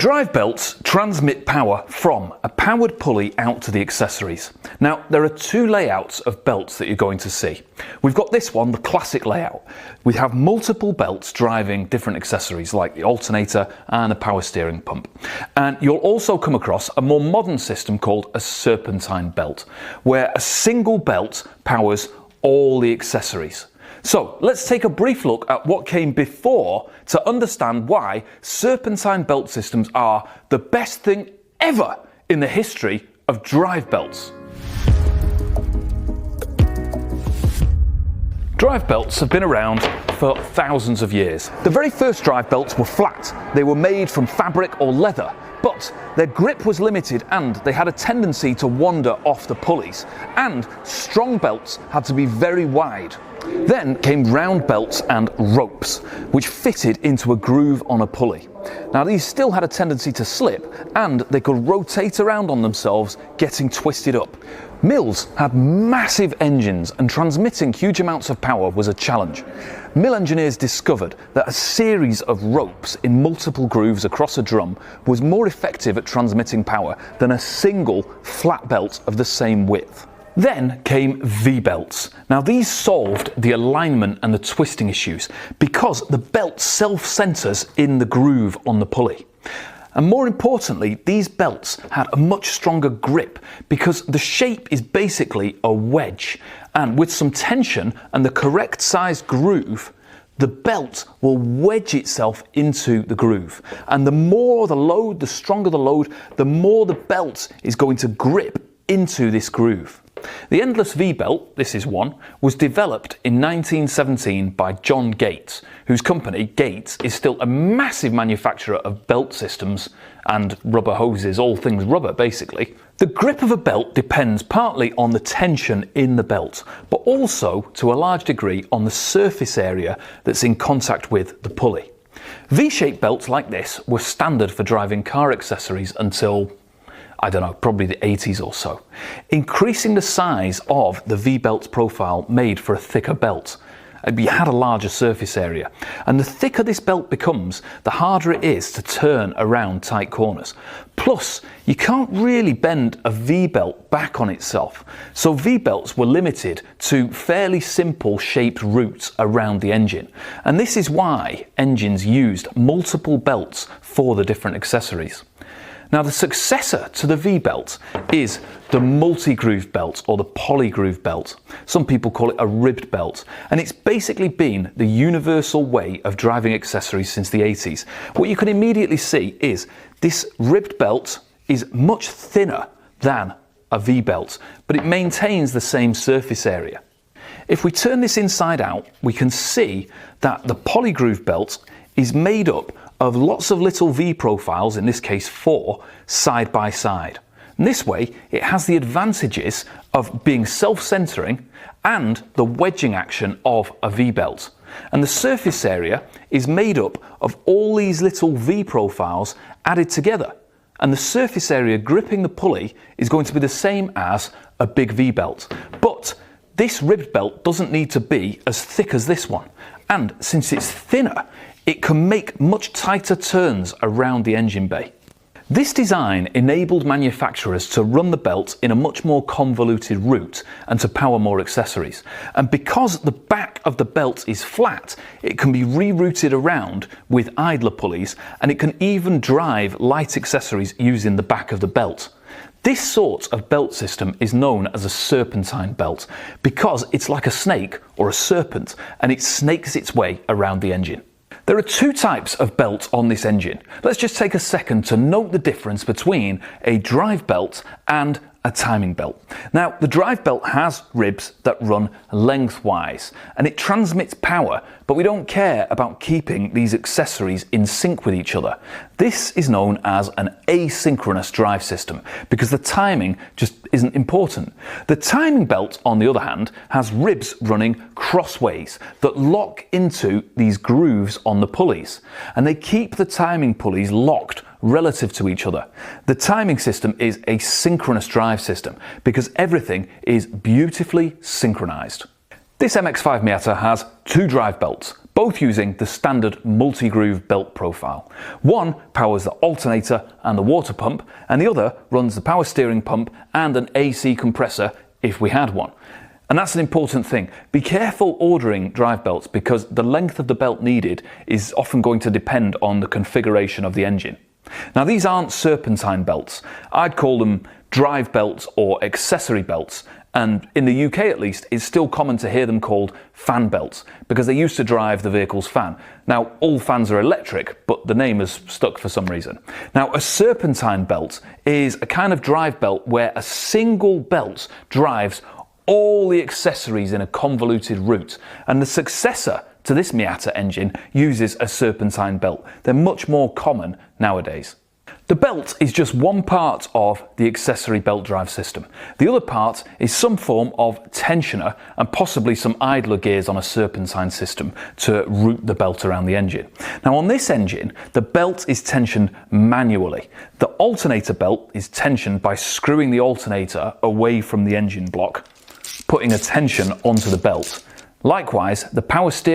drive belts transmit power from a powered pulley out to the accessories. Now, there are two layouts of belts that you're going to see. We've got this one, the classic layout. We have multiple belts driving different accessories like the alternator and the power steering pump. And you'll also come across a more modern system called a serpentine belt, where a single belt powers all the accessories. So let's take a brief look at what came before to understand why serpentine belt systems are the best thing ever in the history of drive belts. Drive belts have been around for thousands of years. The very first drive belts were flat. They were made from fabric or leather, but their grip was limited and they had a tendency to wander off the pulleys, and strong belts had to be very wide. Then came round belts and ropes, which fitted into a groove on a pulley. Now, these still had a tendency to slip and they could rotate around on themselves, getting twisted up. Mills had massive engines and transmitting huge amounts of power was a challenge. Mill engineers discovered that a series of ropes in multiple grooves across a drum was more effective at transmitting power than a single flat belt of the same width. Then came V-belts. Now, these solved the alignment and the twisting issues because the belt self-centers in the groove on the pulley. And more importantly, these belts had a much stronger grip because the shape is basically a wedge, and with some tension and the correct size groove, the belt will wedge itself into the groove. And the more the load, the stronger the load, the more the belt is going to grip into this groove. The endless V-belt, this is one, was developed in 1917 by John Gates, whose company, Gates, is still a massive manufacturer of belt systems and rubber hoses, all things rubber basically. The grip of a belt depends partly on the tension in the belt, but also to a large degree on the surface area that's in contact with the pulley. V-shaped belts like this were standard for driving car accessories until, I don't know, probably the 80s or so. Increasing the size of the V-belt profile made for a thicker belt. You had a larger surface area, and the thicker this belt becomes, the harder it is to turn around tight corners. Plus, you can't really bend a V-belt back on itself, so V-belts were limited to fairly simple shaped routes around the engine, and this is why engines used multiple belts for the different accessories. Now, the successor to the V-belt is the multi-groove belt or the polygroove belt. Some people call it a ribbed belt, and it's basically been the universal way of driving accessories since the 80s. What you can immediately see is this ribbed belt is much thinner than a V-belt, but it maintains the same surface area. If we turn this inside out, we can see that the polygroove belt is made up of lots of little V profiles, in this case 4, side by side. And this way it has the advantages of being self-centering and the wedging action of a V-belt. And the surface area is made up of all these little V profiles added together. And the surface area gripping the pulley is going to be the same as a big V-belt. But this ribbed belt doesn't need to be as thick as this one. And since it's thinner, it can make much tighter turns around the engine bay. This design enabled manufacturers to run the belt in a much more convoluted route and to power more accessories. And because the back of the belt is flat, it can be rerouted around with idler pulleys, and it can even drive light accessories using the back of the belt. This sort of belt system is known as a serpentine belt because it's like a snake or a serpent, and it snakes its way around the engine. There are two types of belt on this engine. Let's just take a second to note the difference between a drive belt and a timing belt. Now, the drive belt has ribs that run lengthwise and it transmits power, but we don't care about keeping these accessories in sync with each other. This is known as an asynchronous drive system because the timing just isn't important. The timing belt, on the other hand, has ribs running crossways that lock into these grooves on the pulleys, and they keep the timing pulleys locked relative to each other. The timing system is a synchronous drive system because everything is beautifully synchronized. This MX-5 Miata has two drive belts, both using the standard multi-groove belt profile. One powers the alternator and the water pump, and the other runs the power steering pump and an AC compressor if we had one. And that's an important thing. Be careful ordering drive belts because the length of the belt needed is often going to depend on the configuration of the engine. Now, these aren't serpentine belts. I'd call them drive belts or accessory belts, and in the UK at least, it's still common to hear them called fan belts because they used to drive the vehicle's fan. Now, all fans are electric, but the name has stuck for some reason. Now, a serpentine belt is a kind of drive belt where a single belt drives all the accessories in a convoluted route, and the successor to this Miata engine uses a serpentine belt. They're much more common nowadays. The belt is just one part of the accessory belt drive system. The other part is some form of tensioner and possibly some idler gears on a serpentine system to route the belt around the engine. Now, on this engine, the belt is tensioned manually. The alternator belt is tensioned by screwing the alternator away from the engine block, putting a tension onto the belt. Likewise, the power steering